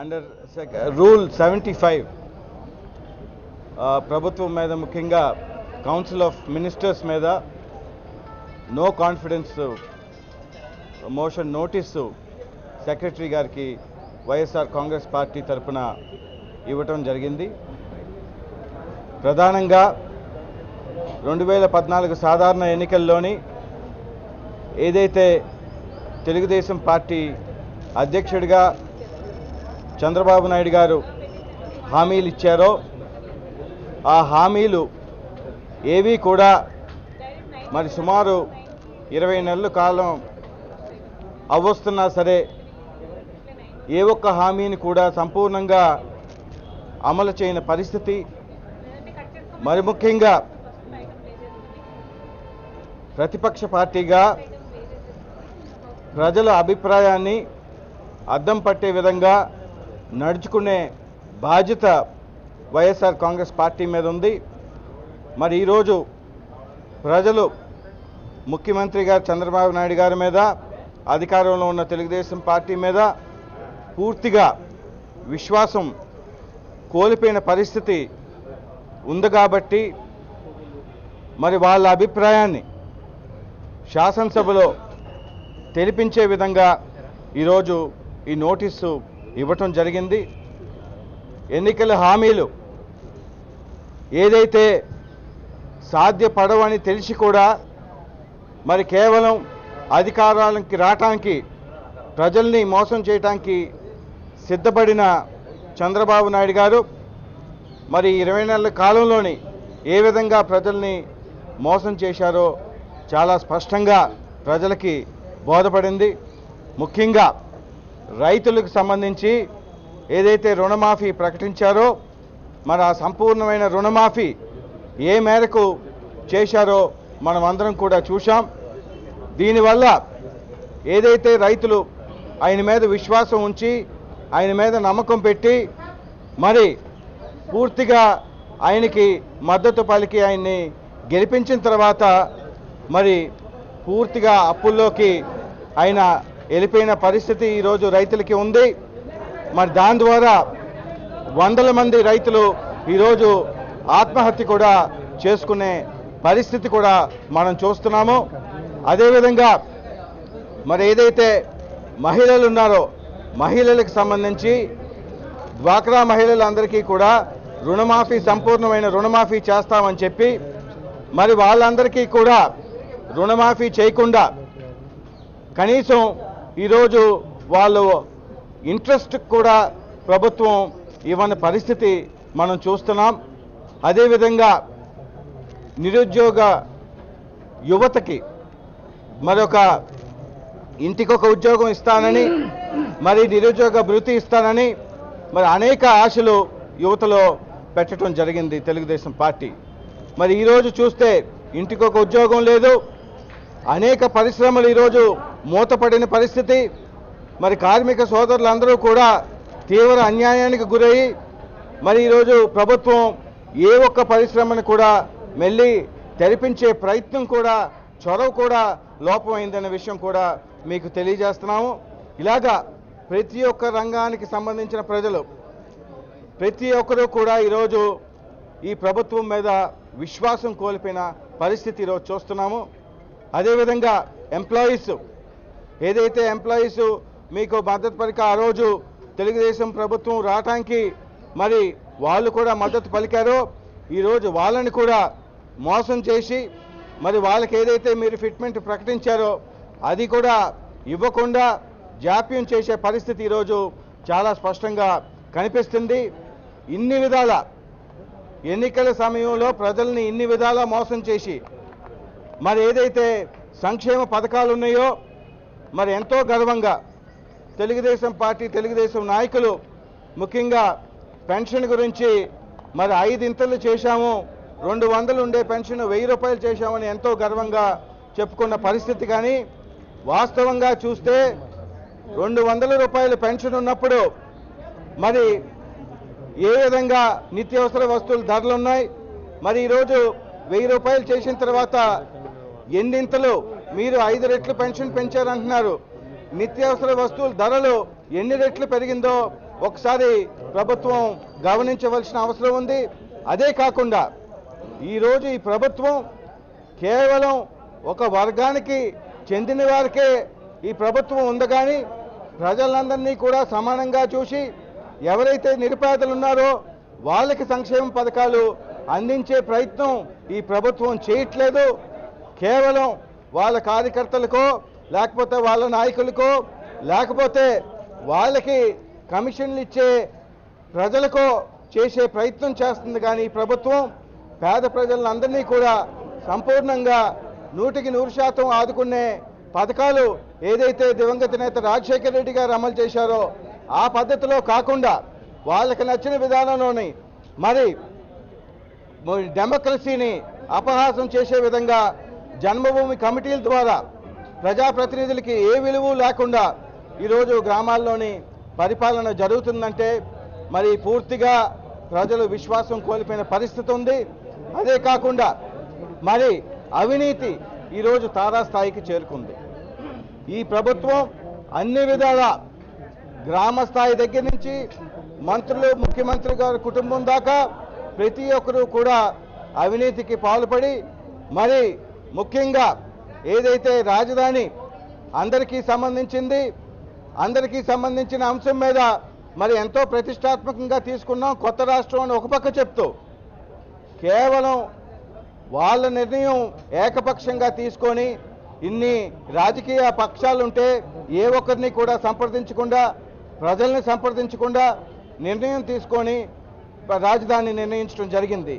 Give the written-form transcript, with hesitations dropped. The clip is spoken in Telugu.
అండర్ రూల్ 75 ప్రభుత్వం మీద ముఖ్యంగా కౌన్సిల్ ఆఫ్ మినిస్టర్స్ మీద no confidence motion notice secretary గారికి వైఎస్ఆర్ కాంగ్రెస్ పార్టీ తరఫున ఇవ్వటం జరిగింది. ప్రధానంగా 2014 సాధారణ ఎన్నికల్లోని ఏదైతే తెలుగుదేశం పార్టీ అధ్యక్షుడిగా చంద్రబాబు నాయుడు గారు హామీలు ఇచ్చారో ఆ హామీలు ఏవి కూడా మరి సుమారు 20 నెలల కాలం అవస్తున్నా సరే ఏ ఒక్క హామీని కూడా సంపూర్ణంగా అమలు చేయని పరిస్థితి. మరి ముఖ్యంగా ప్రతిపక్ష పార్టీగా ప్రజల అభిప్రాయాన్ని అద్దం పట్టే విధంగా నడుచుకునే బాధ్యత వైఎస్ఆర్ కాంగ్రెస్ పార్టీ మీద ఉంది. మరి ఈరోజు ప్రజలు ముఖ్యమంత్రి గారు చంద్రబాబు నాయుడు గారి మీద, అధికారంలో ఉన్న తెలుగుదేశం పార్టీ మీద పూర్తిగా విశ్వాసం కోల్పోయిన పరిస్థితి ఉంది. కాబట్టి మరి వాళ్ళ అభిప్రాయాన్ని శాసనసభలో తెలిపించే విధంగా ఈరోజు ఈ నోటీసు ఇవ్వటం జరిగింది. ఎన్నికల హామీలు ఏదైతే సాధ్యపడవని తెలిసి కూడా మరి కేవలం అధికారాలకి రావటానికి, ప్రజల్ని మోసం చేయటానికి సిద్ధపడిన చంద్రబాబు నాయుడు గారు మరి 20 నెలల కాలంలోని ఏ విధంగా ప్రజల్ని మోసం చేశారో చాలా స్పష్టంగా ప్రజలకి బోధపడింది. ముఖ్యంగా రైతులకు సంబంధించి ఏదైతే రుణమాఫీ ప్రకటించారో మరి ఆ సంపూర్ణమైన రుణమాఫీ ఏ మేరకు చేశారో మనం అందరం కూడా చూశాం. దీనివల్ల ఏదైతే రైతులు ఆయన మీద విశ్వాసం ఉంచి, ఆయన మీద నమ్మకం పెట్టి మరి పూర్తిగా ఆయనకి మద్దతు పలికి ఆయన్ని గెలిపించిన తర్వాత మరి పూర్తిగా అప్పుల్లోకి ఆయన వెళ్ళిపోయిన పరిస్థితి ఈరోజు రైతులకి ఉంది. మరి దాని ద్వారా వందల మంది రైతులు ఈరోజు ఆత్మహత్య కూడా చేసుకునే పరిస్థితి కూడా మనం చూస్తున్నాము. అదేవిధంగా మరి ఏదైతే మహిళలు ఉన్నారో మహిళలకు సంబంధించి డ్వాక్రా మహిళలందరికీ కూడా రుణమాఫీ, సంపూర్ణమైన రుణమాఫీ చేస్తామని చెప్పి మరి వాళ్ళందరికీ కూడా రుణమాఫీ చేయకుండా కనీసం ఈరోజు వాళ్ళు ఇంట్రెస్ట్ కూడా ప్రభుత్వం ఇవ్వని పరిస్థితి మనం చూస్తున్నాం. అదేవిధంగా నిరుద్యోగ యువతకి మరొక ఇంటికొక ఉద్యోగం ఇస్తానని, మరి నిరుద్యోగ భృతి ఇస్తానని మరి అనేక ఆశలు యువతలో పెట్టడం జరిగింది తెలుగుదేశం పార్టీ. మరి ఈరోజు చూస్తే ఇంటికొక ఉద్యోగం లేదు, అనేక పరిశ్రమలు ఈరోజు మూతపడిన పరిస్థితి. మరి కార్మిక సోదరులందరూ కూడా తీవ్ర అన్యాయానికి గురయ్యి మరి ఈరోజు ప్రభుత్వం ఏ ఒక్క పరిశ్రమను కూడా మళ్ళీ తెరిపించే ప్రయత్నం కూడా, చొరవ కూడా లోపమైందనే విషయం కూడా మీకు తెలియజేస్తున్నాము. ఇలాగా ప్రతి ఒక్క రంగానికి సంబంధించిన ప్రజలు ప్రతి ఒక్కరూ కూడా ఈరోజు ఈ ప్రభుత్వం మీద విశ్వాసం కోల్పోయిన పరిస్థితి ఈరోజు చూస్తున్నాము. అదేవిధంగా ఎంప్లాయీస్ ఏదైతే ఎంప్లాయీస్ మీకు మద్దతు పలిక ఆ రోజు తెలుగుదేశం ప్రభుత్వం రావటానికి మరి వాళ్ళు కూడా మద్దతు పలికారో ఈరోజు వాళ్ళని కూడా మోసం చేసి మరి వాళ్ళకి ఏదైతే మీరు ఫిట్మెంట్ ప్రకటించారో అది కూడా ఇవ్వకుండా జాప్యం చేసే పరిస్థితి ఈరోజు చాలా స్పష్టంగా కనిపిస్తుంది. ఇన్ని విధాల ఎన్నికల సమయంలో ప్రజల్ని ఇన్ని విధాలా మోసం చేసి మరి ఏదైతే సంక్షేమ పథకాలు ఉన్నాయో మరి ఎంతో గర్వంగా తెలుగుదేశం పార్టీ, తెలుగుదేశం నాయకులు ముఖ్యంగా పెన్షన్ గురించి మరి 5 ఇంతలు చేశాము, 200 ఉండే పెన్షన్ 1000 రూపాయలు చేశామని ఎంతో గర్వంగా చెప్పుకున్న పరిస్థితి. కానీ వాస్తవంగా చూస్తే 200 రూపాయల పెన్షన్ ఉన్నప్పుడు మరి ఏ విధంగా నిత్యావసర వస్తువుల ధరలు ఉన్నాయి, మరి ఈరోజు 1000 రూపాయలు చేసిన తర్వాత ఎన్నింతలు మీరు 5 రెట్లు పెన్షన్ పెంచారంటున్నారు. నిత్యావసర వస్తువుల ధరలు ఎన్ని రెట్లు పెరిగిందో ఒకసారి ప్రభుత్వం గమనించవలసిన అవసరం ఉంది. అదే కాకుండా ఈరోజు ఈ ప్రభుత్వం కేవలం ఒక వర్గానికి చెందిన వారికే ఈ ప్రభుత్వం ఉంది, కానీ ప్రజలందరినీ కూడా సమానంగా చూసి ఎవరైతే నిరుపేదలు ఉన్నారో వాళ్ళకి సంక్షేమ పథకాలు అందించే ప్రయత్నం ఈ ప్రభుత్వం చేయట్లేదు. కేవలం వాళ్ళ కార్యకర్తలకో లేకపోతే వాళ్ళ నాయకులకో లేకపోతే వాళ్ళకి కమిషన్లు ఇచ్చే ప్రజలకో చేసే ప్రయత్నం చేస్తుంది. కానీ ఈ ప్రభుత్వం పేద ప్రజలందరినీ కూడా సంపూర్ణంగా 100% ఆదుకునే పథకాలు ఏదైతే దివంగత నేత రాజశేఖర రెడ్డి గారు అమలు చేశారో ఆ పద్ధతిలో కాకుండా వాళ్ళకి నచ్చిన విధానంలోని మరి డెమోక్రసీని అపహాసం చేసే విధంగా జన్మభూమి కమిటీల ద్వారా ప్రజాప్రతినిధులకి ఏ విలువ లేకుండా ఈరోజు గ్రామాల్లోని పరిపాలన జరుగుతుందంటే మరి పూర్తిగా ప్రజలు విశ్వాసం కోల్పోయిన పరిస్థితి ఉంది. అదే కాకుండా మరి అవినీతి ఈరోజు తారాస్థాయికి చేరుకుంది. ఈ ప్రభుత్వం అన్ని విధాల గ్రామ స్థాయి దగ్గర నుంచి మంత్రులు, ముఖ్యమంత్రి గారి కుటుంబం దాకా ప్రతి ఒక్కరూ కూడా అవినీతికి పాల్పడి మరి ముఖ్యంగా ఏదైతే రాజధాని అందరికీ సంబంధించిన అంశం మీద మరి ఎంతో ప్రతిష్టాత్మకంగా తీసుకున్నాం కొత్త రాష్ట్రం అని ఒక పక్క చెప్తూ కేవలం వాళ్ళ నిర్ణయం ఏకపక్షంగా తీసుకొని ఇన్ని రాజకీయ పక్షాలుంటే ఏ ఒక్కరిని కూడా సంప్రదించకుండా ప్రజల్ని సంప్రదించకుండా నిర్ణయం తీసుకొని రాజధాని నిర్ణయించడం జరిగింది.